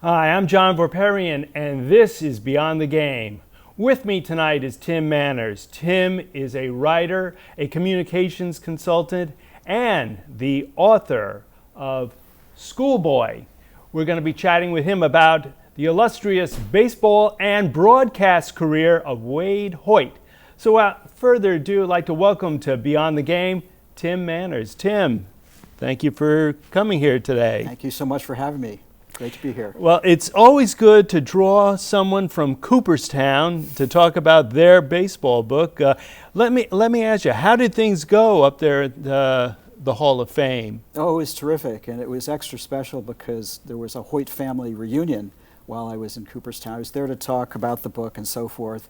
Hi, I'm John Voperian, and this is Beyond the Game. With me tonight is Tim Manners. Tim is a writer, a communications consultant, and the author of Schoolboy. We're going to be chatting with him about the illustrious baseball and broadcast career of Waite Hoyt. So without further ado, I'd like to welcome to Beyond the Game, Tim Manners. Tim, thank you for coming here today. Thank you so much for having me. Great to be here. Well, it's always good to draw someone from Cooperstown to talk about their baseball book. Let me ask you, how did things go up there at the Hall of Fame? Oh, it was terrific, and it was extra special because there was a Hoyt family reunion while I was in Cooperstown. I was there to talk about the book and so forth,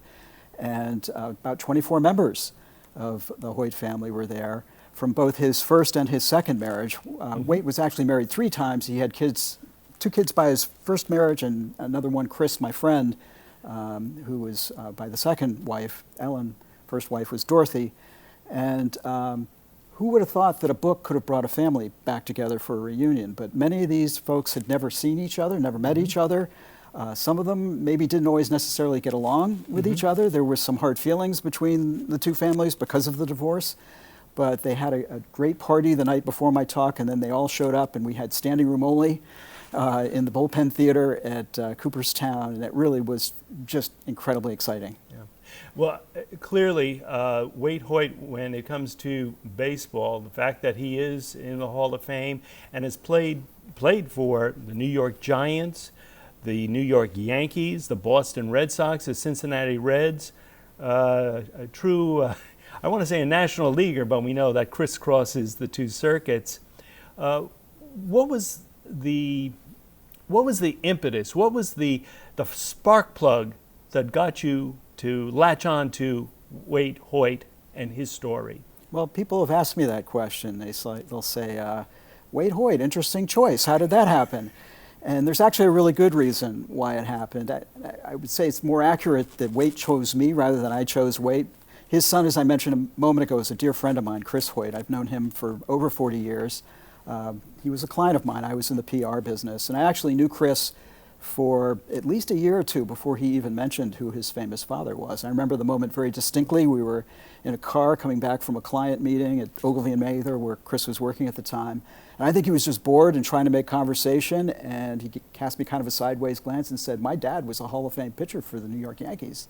and about 24 members of the Hoyt family were there from both his first and his second marriage. Waite was actually married 3 times. He had two kids by his first marriage and another one, Chris, my friend, who was by the second wife. Ellen, first wife, was Dorothy. And who would have thought that a book could have brought a family back together for a reunion? But many of these folks had never seen each other, never met each other. Some of them maybe didn't always necessarily get along with each other. There were some hard feelings between the two families because of the divorce. But they had a great party the night before my talk, and then they all showed up, and we had standing room only in the Bullpen Theater at Cooperstown, and it really was just incredibly exciting. Yeah. Well, clearly, Waite Hoyt, when it comes to baseball, the fact that he is in the Hall of Fame and has played for the New York Giants, the New York Yankees, the Boston Red Sox, the Cincinnati Reds, a true, I want to say a national leaguer, but we know that crisscrosses the two circuits. What was the impetus? What was the spark plug that got you to latch on to Waite Hoyt and his story? Well, people have asked me that question. They'll say, Waite Hoyt, interesting choice. How did that happen? And there's actually a really good reason why it happened. I would say it's more accurate that Waite chose me rather than I chose Waite. His son, as I mentioned a moment ago, is a dear friend of mine, Chris Hoyt. I've known him for over 40 years. He was a client of mine. I was in the PR business. And I actually knew Chris for at least a year or two before he even mentioned who his famous father was. I remember the moment very distinctly. We were in a car coming back from a client meeting at Ogilvy and Mather, where Chris was working at the time. And I think he was just bored and trying to make conversation. And he cast me kind of a sideways glance and said, "My dad was a Hall of Fame pitcher for the New York Yankees."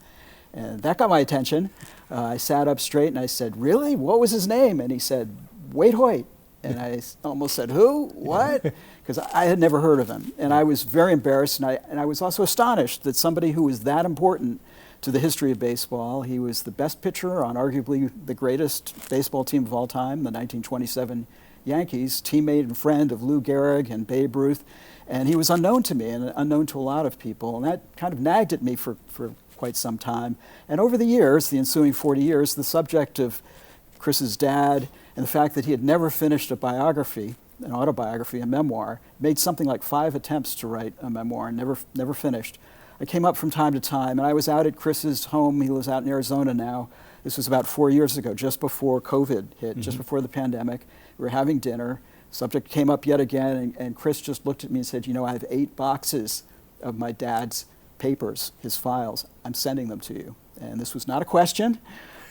And that got my attention. I sat up straight and I said, "Really? What was his name?" And he said, "Waite Hoyt." And I almost said, "Who? What?" Because I had never heard of him. And I was very embarrassed, and I was also astonished that somebody who was that important to the history of baseball, he was the best pitcher on arguably the greatest baseball team of all time, the 1927 Yankees, teammate and friend of Lou Gehrig and Babe Ruth. And he was unknown to me and unknown to a lot of people. And that kind of nagged at me for quite some time. And over the years, the ensuing 40 years, the subject of Chris's dad and the fact that he had never finished a biography, an autobiography, a memoir, made something like 5 attempts to write a memoir and never finished. I came up from time to time, and I was out at Chris's home. He lives out in Arizona now. This was about 4 years ago, just before COVID hit, just before the pandemic. We were having dinner. Subject came up yet again, and Chris just looked at me and said, "You know, I have 8 boxes of my dad's papers, his files. I'm sending them to you." And this was not a question.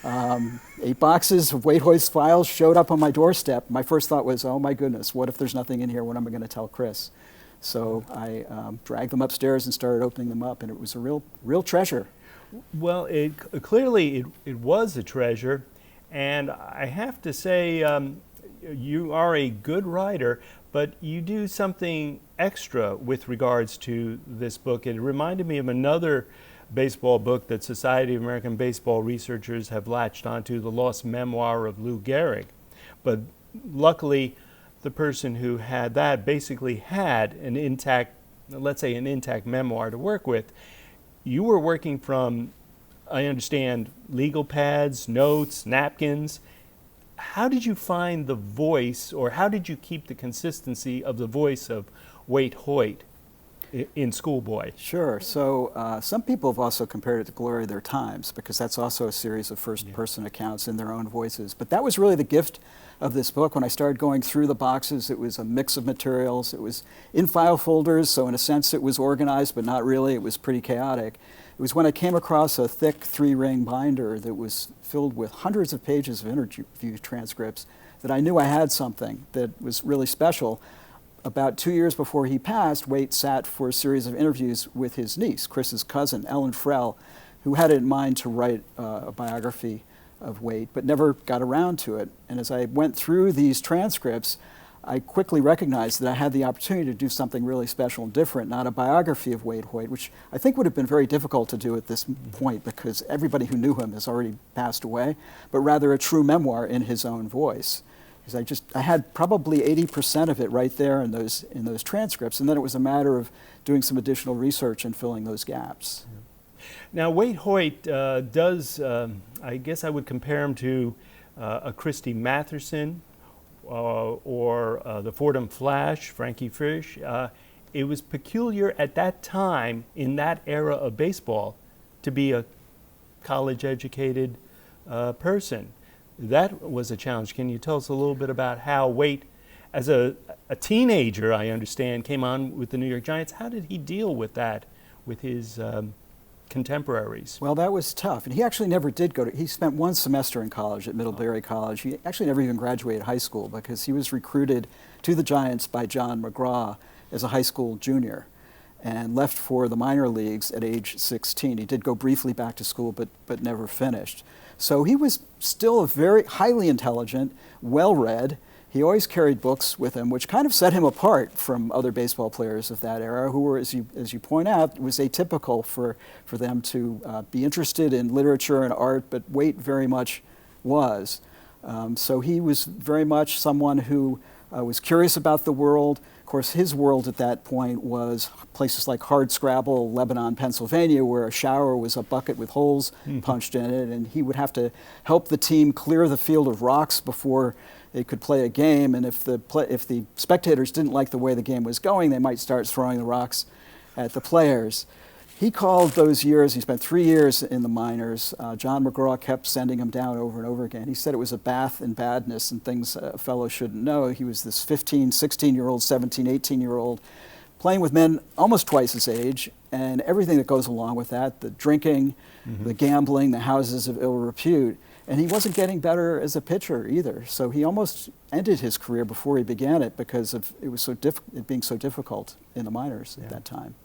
8 boxes of Waite Hoyt's files showed up on my doorstep. My first thought was, oh my goodness, what if there's nothing in here? What am I going to tell Chris? So I dragged them upstairs and started opening them up, and it was a real treasure. Well, clearly it was a treasure, and I have to say you are a good writer, but you do something extra with regards to this book. It reminded me of another baseball book that Society of American Baseball Researchers have latched onto, The Lost Memoir of Lou Gehrig. But luckily, the person who had that basically had an intact, let's say an intact memoir to work with. You were working from, I understand, legal pads, notes, napkins. How did you find the voice, or how did you keep the consistency of the voice of Waite Hoyt in Schoolboy? Sure. So some people have also compared it to Glory of Their Times, because that's also a series of first-person accounts in their own voices. But that was really the gift of this book. When I started going through the boxes, it was a mix of materials. It was in file folders, so in a sense it was organized, but not really. It was pretty chaotic. It was when I came across a thick 3-ring binder that was filled with hundreds of pages of interview transcripts that I knew I had something that was really special. About 2 years before he passed, Waite sat for a series of interviews with his niece, Chris's cousin, Ellen Frell, who had it in mind to write a biography of Waite, but never got around to it. And as I went through these transcripts, I quickly recognized that I had the opportunity to do something really special and different, not a biography of Waite Hoyt, which I think would have been very difficult to do at this point because everybody who knew him has already passed away, but rather a true memoir in his own voice. Because I had probably 80% of it right there in those transcripts, and then it was a matter of doing some additional research and filling those gaps. Now, Waite Hoyt does, I guess I would compare him to a Christy Matherson or the Fordham Flash, Frankie Frisch. It was peculiar at that time, in that era of baseball, to be a college-educated person. That was a challenge. Can you tell us a little bit about how Waite, as a teenager, I understand, came on with the New York Giants? How did he deal with that, with his contemporaries? Well, that was tough. And he actually never did he spent one semester in college at Middlebury College. He actually never even graduated high school because he was recruited to the Giants by John McGraw as a high school junior and left for the minor leagues at age 16. He did go briefly back to school, but never finished. So he was still a very highly intelligent, well-read. He always carried books with him, which kind of set him apart from other baseball players of that era who were, as you point out, it was atypical for them to be interested in literature and art, but Waite very much was. So he was very much someone who was curious about the world. Of course, his world at that point was places like Hardscrabble, Lebanon, Pennsylvania, where a shower was a bucket with holes punched in it, and he would have to help the team clear the field of rocks before they could play a game. And if the spectators didn't like the way the game was going, they might start throwing the rocks at the players. He called those years, he spent 3 years in the minors. John McGraw kept sending him down over and over again. He said it was a bath in badness and things a fellow shouldn't know. He was this 15, 16-year-old, 17, 18-year-old playing with men almost twice his age, and everything that goes along with that, the drinking, the gambling, the houses of ill repute. And he wasn't getting better as a pitcher either. So he almost ended his career before he began it because of it being so difficult in the minors at that time.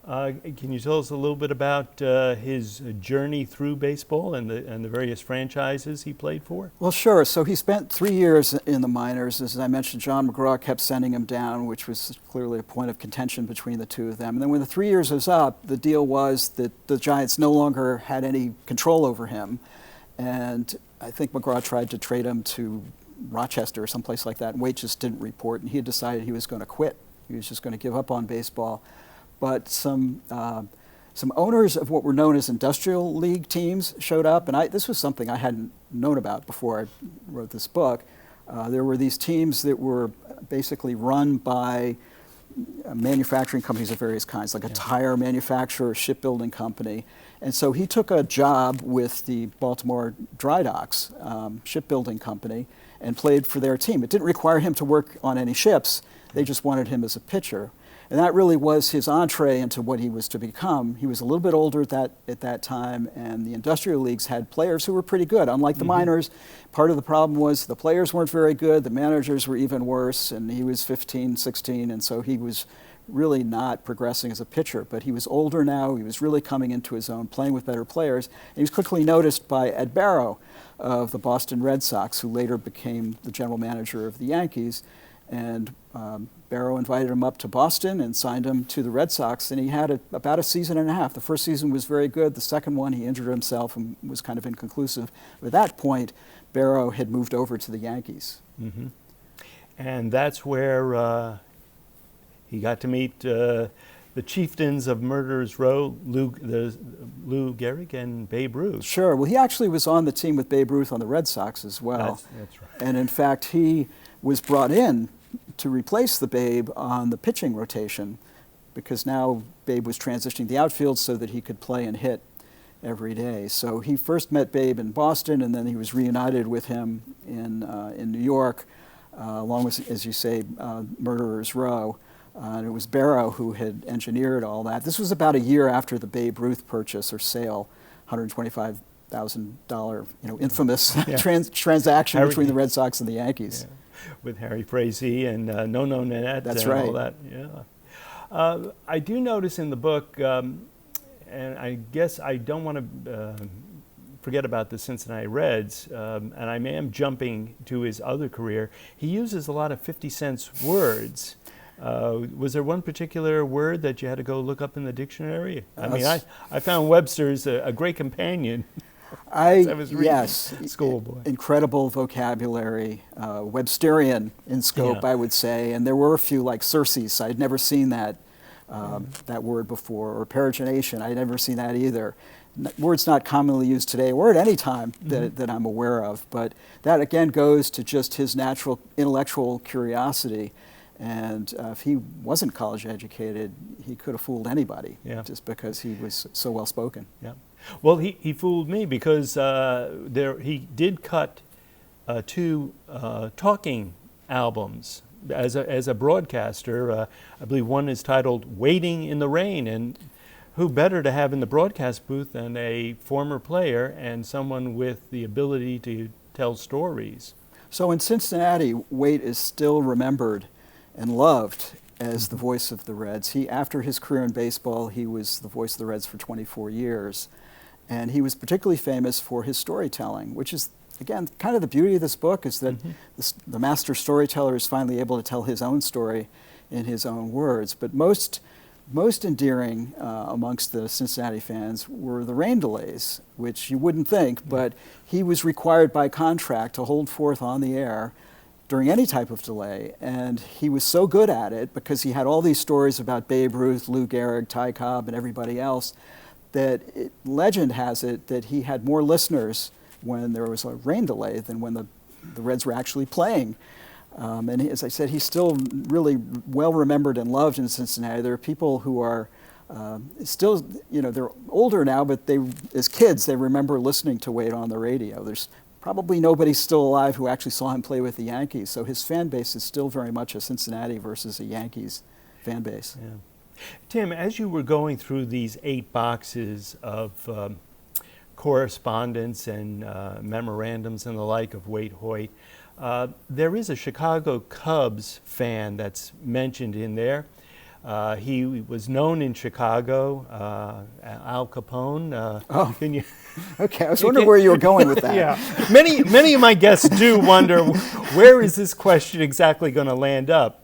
Can you tell us a little bit about his journey through baseball and the various franchises he played for? Well, sure. So he spent 3 years in the minors. As I mentioned, John McGraw kept sending him down, which was clearly a point of contention between the two of them. And then when the 3 years was up, the deal was that the Giants no longer had any control over him. And I think McGraw tried to trade him to Rochester or someplace like that, and Waite just didn't report, and he had decided he was going to quit. He was just going to give up on baseball. But some owners of what were known as industrial league teams showed up, and this was something I hadn't known about before I wrote this book. There were these teams that were basically run by manufacturing companies of various kinds, like a tire manufacturer, shipbuilding company. And so he took a job with the Baltimore Dry Docks shipbuilding company and played for their team. It didn't require him to work on any ships. They just wanted him as a pitcher. And that really was his entree into what he was to become. He was a little bit older at that time, and the industrial leagues had players who were pretty good. Unlike the minors, part of the problem was the players weren't very good, the managers were even worse, and he was 15, 16, and so he was really not progressing as a pitcher. But he was older now, he was really coming into his own, playing with better players, and he was quickly noticed by Ed Barrow of the Boston Red Sox, who later became the general manager of the Yankees. And Barrow invited him up to Boston and signed him to the Red Sox, and he had about a season and a half. The first season was very good. The second one, he injured himself and was kind of inconclusive. At that point, Barrow had moved over to the Yankees. And that's where he got to meet the chieftains of Murderers Row, Lou Gehrig and Babe Ruth. Sure. Well, he actually was on the team with Babe Ruth on the Red Sox as well. That's right. And in fact, he was brought in to replace the Babe on the pitching rotation because now Babe was transitioning the outfield so that he could play and hit every day. So he first met Babe in Boston, and then he was reunited with him in New York, along with, as you say, Murderers Row. And it was Barrow who had engineered all that. This was about a year after the Babe Ruth purchase or sale, $125,000, infamous transaction between the Red Sox and the Yankees. Yeah. With Harry Frazee and No Nanette That's and right. all that. Yeah. I do notice in the book, and I guess I don't want to forget about the Cincinnati Reds, and I am jumping to his other career. He uses a lot of 50-cent words. Was there one particular word that you had to go look up in the dictionary? I found Webster's a great companion. I was reading Schoolboy. Incredible vocabulary, Websterian in scope, I would say. And there were a few like Circes. I'd never seen that word before, or perogination. I'd never seen that either. Words not commonly used today, or at any time that I'm aware of. But that again goes to just his natural intellectual curiosity. And if he wasn't college educated, he could have fooled anybody just because he was so well spoken. Yeah. Well, he fooled me because he did cut 2 talking albums as a broadcaster. I believe one is titled "Waiting in the Rain," and who better to have in the broadcast booth than a former player and someone with the ability to tell stories. So in Cincinnati, Waite is still remembered and loved as the voice of the Reds. After his career in baseball, he was the voice of the Reds for 24 years. And he was particularly famous for his storytelling, which is, again, kind of the beauty of this book, is that the master storyteller is finally able to tell his own story in his own words. But most endearing amongst the Cincinnati fans were the rain delays, which you wouldn't think, but he was required by contract to hold forth on the air during any type of delay. And he was so good at it because he had all these stories about Babe Ruth, Lou Gehrig, Ty Cobb, and everybody else, that legend has it that he had more listeners when there was a rain delay than when the Reds were actually playing. And as I said, he's still really well remembered and loved in Cincinnati. There are people who are still, they're older now, but as kids, they remember listening to Waite on the radio. There's probably nobody still alive who actually saw him play with the Yankees. So his fan base is still very much a Cincinnati versus a Yankees fan base. Yeah. Tim, as you were going through these 8 boxes of correspondence and memorandums and the like of Waite Hoyt, there is a Chicago Cubs fan that's mentioned in there. He was known in Chicago, Al Capone. Can you? Okay, I was wondering where you were going with that. Yeah, many of my guests do wonder where is this question exactly going to land up.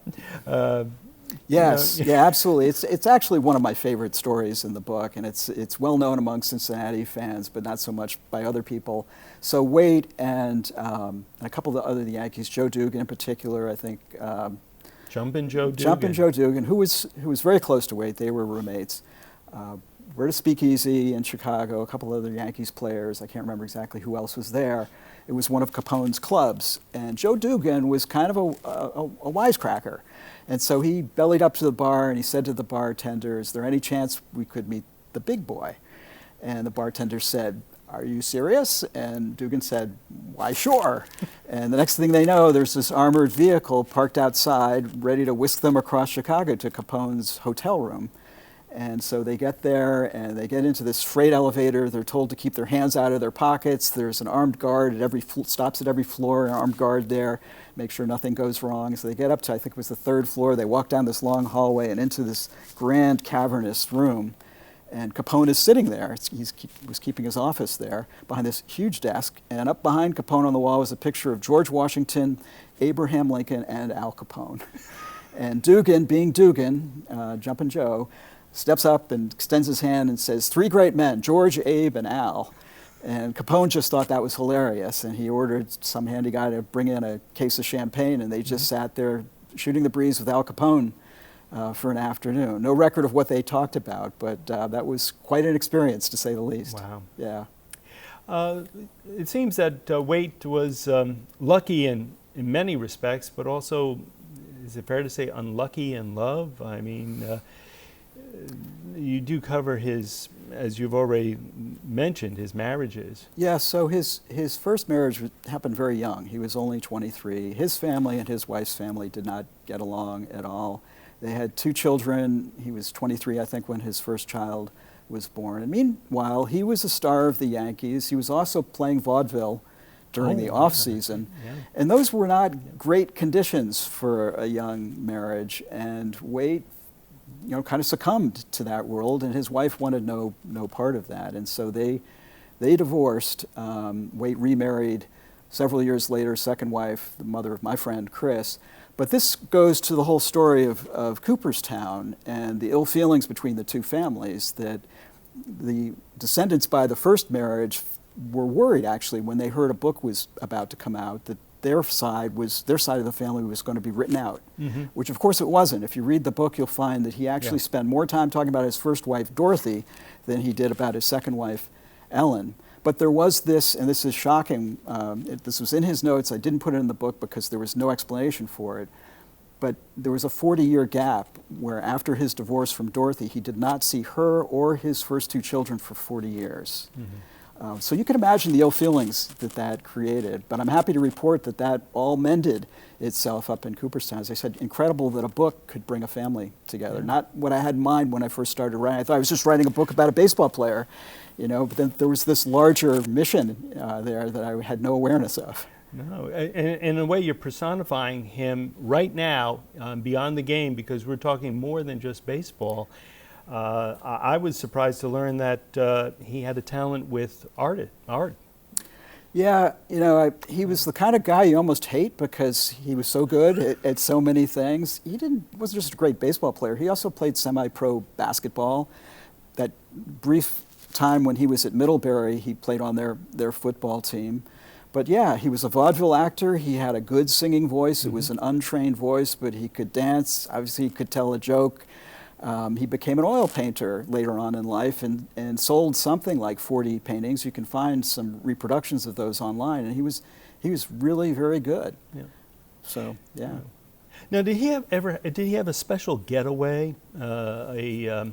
Yes, absolutely. It's actually one of my favorite stories in the book, and it's well known among Cincinnati fans, but not so much by other people. So Waite and a couple of the Yankees, Joe Dugan in particular, I think. Jumpin' Joe Dugan, who was very close to Waite. They were roommates. We're at a speakeasy in Chicago. A couple other Yankees players. I can't remember exactly who else was there. It was one of Capone's clubs, and Joe Dugan was kind of a wisecracker. And so he bellied up to the bar and he said to the bartender, "Is there any chance we could meet the big boy?" And the bartender said, "Are you serious?" And Dugan said, "Why, sure." And the next thing they know, there's this armored vehicle parked outside, ready to whisk them across Chicago to Capone's hotel room. And so they get there and they get into this freight elevator. They're told to keep their hands out of their pockets. There's an armed guard at stops at every floor, an armed guard there, make sure nothing goes wrong. So they get up to, I think it was the 3rd floor. They walk down this long hallway and into this grand cavernous room. And Capone is sitting there. He was keeping his office there behind this huge desk. And up behind Capone on the wall was a picture of George Washington, Abraham Lincoln, and Al Capone. And Dugan, being Dugan, Jumpin' Joe, steps up and extends his hand and says, "3 great men, George, Abe, and Al." And Capone just thought that was hilarious. And he ordered some handy guy to bring in a case of champagne. And they just sat there shooting the breeze with Al Capone for an afternoon. No record of what they talked about, but that was quite an experience, to say the least. Wow. Yeah. It seems that Waite was lucky in many respects, but also, is it fair to say, unlucky in love? I mean, you do cover his, as you've already mentioned, his marriages. Yeah, so his first marriage happened very young. He was only 23. His family and his wife's family did not get along at all. They had 2 children. He was 23, I think, when his first child was born. And meanwhile, he was a star of the Yankees. He was also playing vaudeville during the off season. Yeah. And those were not great conditions for a young marriage. And Waite, kind of succumbed to that world, and his wife wanted no part of that. And so they divorced. Waite remarried several years later, second wife, the mother of my friend Chris. But this goes to the whole story of Cooperstown and the ill feelings between the 2 families, that the descendants by the first marriage were worried, actually, when they heard a book was about to come out, that their side of the family was going to be written out, which of course it wasn't. If you read the book, you'll find that he actually spent more time talking about his first wife, Dorothy, than he did about his second wife, Ellen. But there was this, and this is shocking, this was in his notes. I didn't put it in the book because there was no explanation for it. But there was a 40-year gap where after his divorce from Dorothy, he did not see her or his first 2 children for 40 years. So you can imagine the ill feelings that created. But I'm happy to report that all mended itself up in Cooperstown. As I said, incredible that a book could bring a family together. Not what I had in mind when I first started writing. I thought I was just writing a book about a baseball player, but then there was this larger mission there that I had no awareness of. No, and in a way you're personifying him right now beyond the game, because we're talking more than just baseball. I was surprised to learn that he had a talent with art. Yeah, he was the kind of guy you almost hate because he was so good at so many things. He wasn't just a great baseball player. He also played semi-pro basketball. That brief time when he was at Middlebury, he played on their football team. But yeah, he was a vaudeville actor. He had a good singing voice. It was an untrained voice, but he could dance. Obviously, he could tell a joke. He became an oil painter later on in life and sold something like 40 paintings. You can find some reproductions of those online, and he was really very good. Yeah. So yeah. Now, did he have a special getaway, a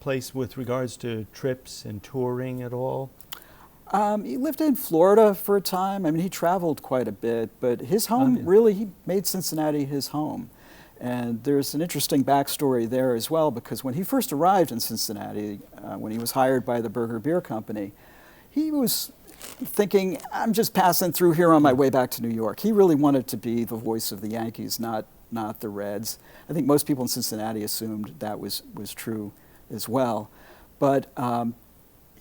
place with regards to trips and touring at all? He lived in Florida for a time. I mean, he traveled quite a bit, but his home really, he made Cincinnati his home. And there's an interesting backstory there as well, because when he first arrived in Cincinnati, when he was hired by the Burger Beer Company, he was thinking, I'm just passing through here on my way back to New York. He really wanted to be the voice of the Yankees, not the Reds. I think most people in Cincinnati assumed that was true as well. But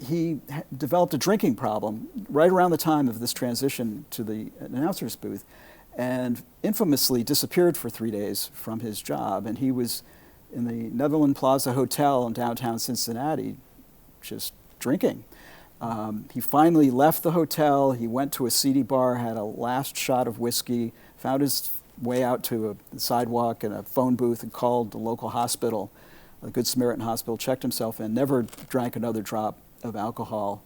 he developed a drinking problem right around the time of this transition to the announcer's booth, and infamously disappeared for 3 days from his job. And he was in the Netherland Plaza Hotel in downtown Cincinnati just drinking. He finally left the hotel. He went to a seedy bar, had a last shot of whiskey, found his way out to a sidewalk and a phone booth, and called the local hospital, the Good Samaritan Hospital, checked himself in, never drank another drop of alcohol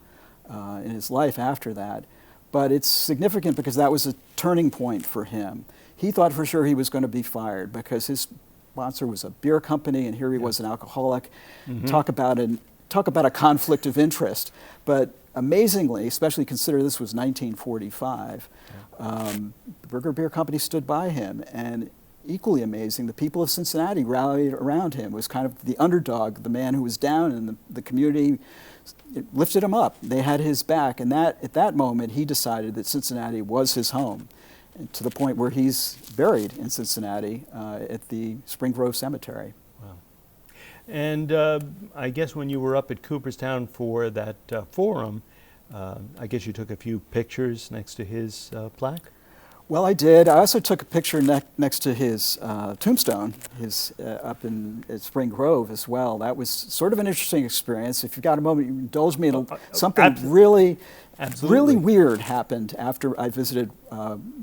in his life after that. But it's significant because that was a turning point for him. He thought for sure he was going to be fired because his sponsor was a beer company, and here he was, an alcoholic. Talk about a conflict of interest. But amazingly, especially consider this was 1945, the Burger Beer Company stood by him, and equally amazing, the people of Cincinnati rallied around him. It was kind of the underdog, the man who was down, and the community lifted him up. They had his back, and at that moment, he decided that Cincinnati was his home, and to the point where he's buried in Cincinnati at the Spring Grove Cemetery. Wow. And I guess when you were up at Cooperstown for that forum, I guess you took a few pictures next to his plaque? Well, I did. I also took a picture next to his tombstone, up at Spring Grove as well. That was sort of an interesting experience. If you've got a moment, you indulge me in something really weird happened after I visited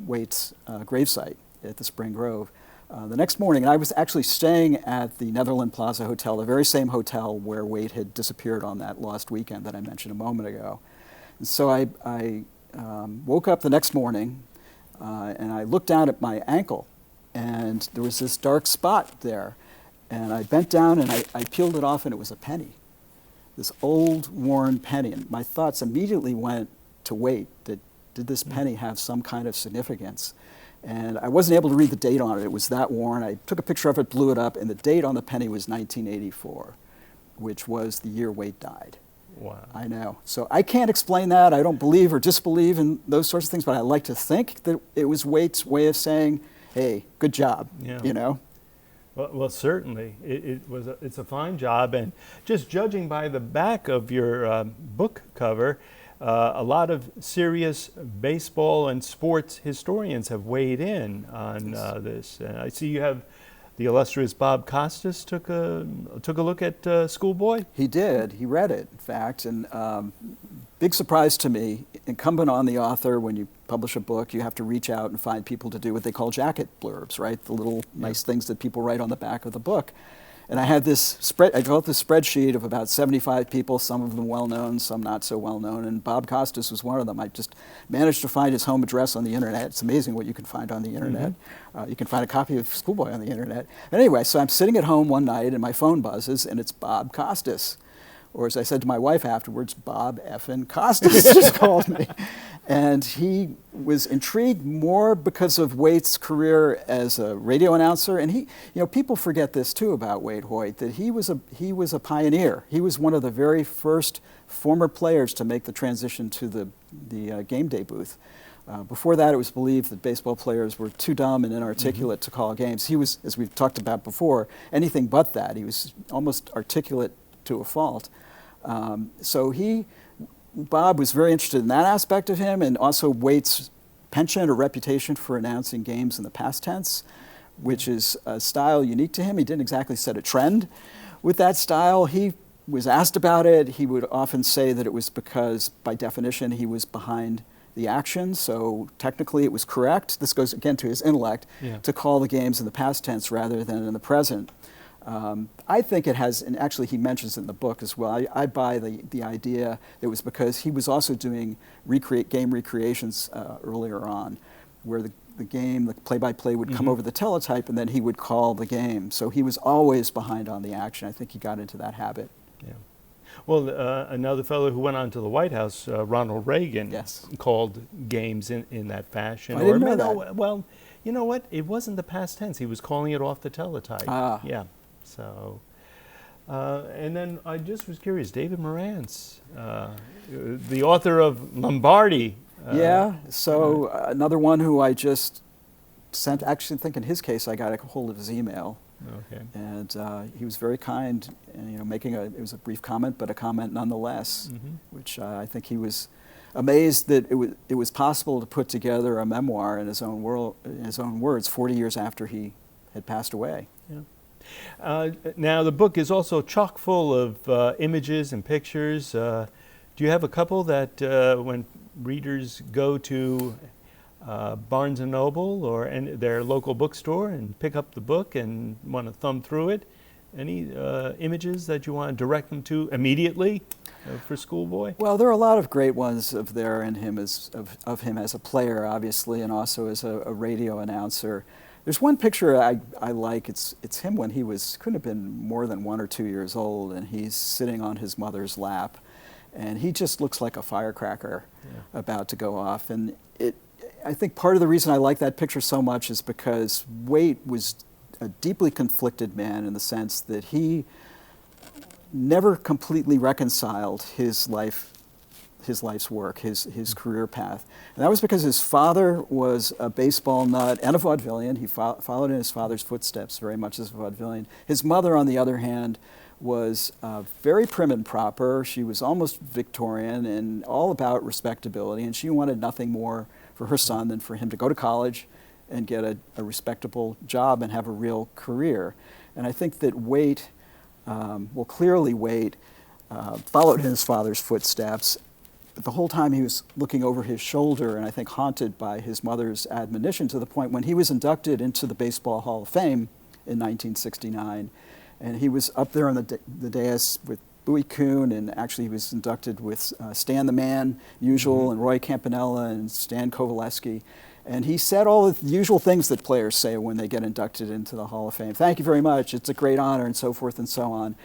Waite's gravesite at the Spring Grove. The next morning, and I was actually staying at the Netherland Plaza Hotel, the very same hotel where Waite had disappeared on that lost weekend that I mentioned a moment ago. And so I woke up the next morning, and I looked down at my ankle, and there was this dark spot there. And I bent down and I peeled it off, and it was a penny, this old, worn penny. And my thoughts immediately went to Waite. Did this penny have some kind of significance? And I wasn't able to read the date on it. It was that worn. I took a picture of it, blew it up, and the date on the penny was 1984, which was the year Waite died. Wow. I know. So I can't explain that. I don't believe or disbelieve in those sorts of things, but I like to think that it was Waite's way of saying, hey, good job, Yeah. you know? Well, certainly, it's a fine job, and just judging by the back of your book cover, a lot of serious baseball and sports historians have weighed in on this. And I see you have the illustrious Bob Costas took a look at Schoolboy. He did. He read it, in fact, and big surprise to me. Incumbent on the author, when you publish a book, you have to reach out and find people to do what they call jacket blurbs, right? The little nice things that people write on the back of the book. And I had this I developed this spreadsheet of about 75 people, some of them well-known, some not so well-known, and Bob Costas was one of them. I just managed to find his home address on the internet. It's amazing what you can find on the internet. You can find a copy of Schoolboy on the internet. But anyway, so I'm sitting at home one night, and my phone buzzes, and it's Bob Costas. Or as I said to my wife afterwards, Bob effing Costas just called me. And he was intrigued more because of Waite's career as a radio announcer. And he, you know, people forget this too about Waite Hoyt, that he was a pioneer. He was one of the very first former players to make the transition to the game day booth. Before that, it was believed that baseball players were too dumb and inarticulate to call games. He was, as we've talked about before, anything but that. He was almost articulate to a fault. So Bob was very interested in that aspect of him, and also Waite's penchant or reputation for announcing games in the past tense, which is a style unique to him. He didn't exactly set a trend with that style. He was asked about it. He would often say that it was because, by definition, he was behind the action, so technically it was correct. This goes again to his intellect, to call the games in the past tense rather than in the present. I think it has, and actually he mentions it in the book as well. I buy the idea that it was because he was also doing game recreations earlier on, where the game, the play-by-play would come over the teletype, and then he would call the game. So he was always behind on the action. I think he got into that habit. Yeah. Well, another fellow who went on to the White House, Ronald Reagan, called games in that fashion. I didn't know that. Well, you know what? It wasn't the past tense. He was calling it off the teletype. Yeah. So, and then I just was curious, David Morantz, the author of Lombardi. So another one who I just sent, actually I think in his case I got a hold of his email. Okay. And he was very kind, and, you know, it was a brief comment, but a comment nonetheless, which I think he was amazed that it was possible to put together a memoir in his own words 40 years after he had passed away. Yeah. Now the book is also chock full of images and pictures. Do you have a couple that when readers go to Barnes & Noble or their local bookstore and pick up the book and want to thumb through it, any images that you want to direct them to immediately for Schoolboy? Well, there are a lot of great ones of him as a player, obviously, and also as a radio announcer. There's one picture I like. It's him when he couldn't have been more than 1 or 2 years old, and he's sitting on his mother's lap, and he just looks like a firecracker about to go off. And I think part of the reason I like that picture so much is because Waite was a deeply conflicted man in the sense that he never completely reconciled his life's work, his career path. And that was because his father was a baseball nut and a vaudevillian. He followed in his father's footsteps very much as a vaudevillian. His mother, on the other hand, was very prim and proper. She was almost Victorian and all about respectability, and she wanted nothing more for her son than for him to go to college and get a respectable job and have a real career. And I think that Waite, clearly Waite, followed in his father's footsteps. But the whole time he was looking over his shoulder and I think haunted by his mother's admonition, to the point when he was inducted into the Baseball Hall of Fame in 1969. And he was up there on the dais with Bowie Kuhn, and actually he was inducted with Stan the Man, Usual, and Roy Campanella and Stan Kovaleski. And he said all the usual things that players say when they get inducted into the Hall of Fame. Thank you very much. It's a great honor, and so forth and so on.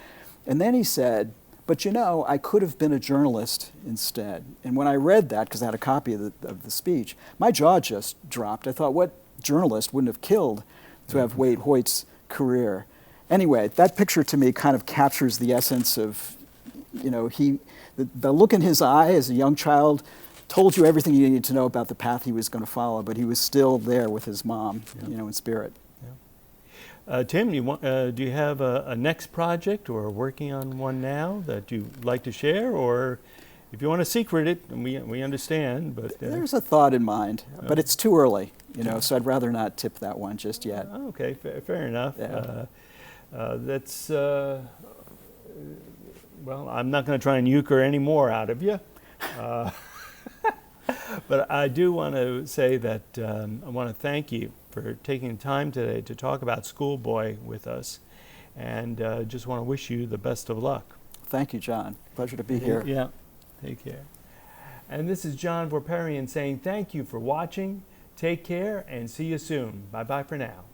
And then he said, but you know, I could have been a journalist instead. And when I read that, because I had a copy of the speech, my jaw just dropped. I thought, what journalist wouldn't have killed to have Waite Hoyt's career? Anyway, that picture to me kind of captures the essence of, you know, the look in his eye as a young child told you everything you needed to know about the path he was going to follow, but he was still there with his mom, you know, in spirit. Tim, do you have a next project or working on one now that you'd like to share? Or if you want to secret it, we understand. But there's a thought in mind, but it's too early, you know, so I'd rather not tip that one just yet. Okay, fair enough. Yeah. That's, well, I'm not going to try and euchre any more out of you. But I do want to say that I want to thank you for taking time today to talk about Schoolboy with us, and just want to wish you the best of luck. Thank you, John. Pleasure to be here. Yeah, take care. And this is John Voperian saying thank you for watching, take care, and see you soon. Bye-bye for now.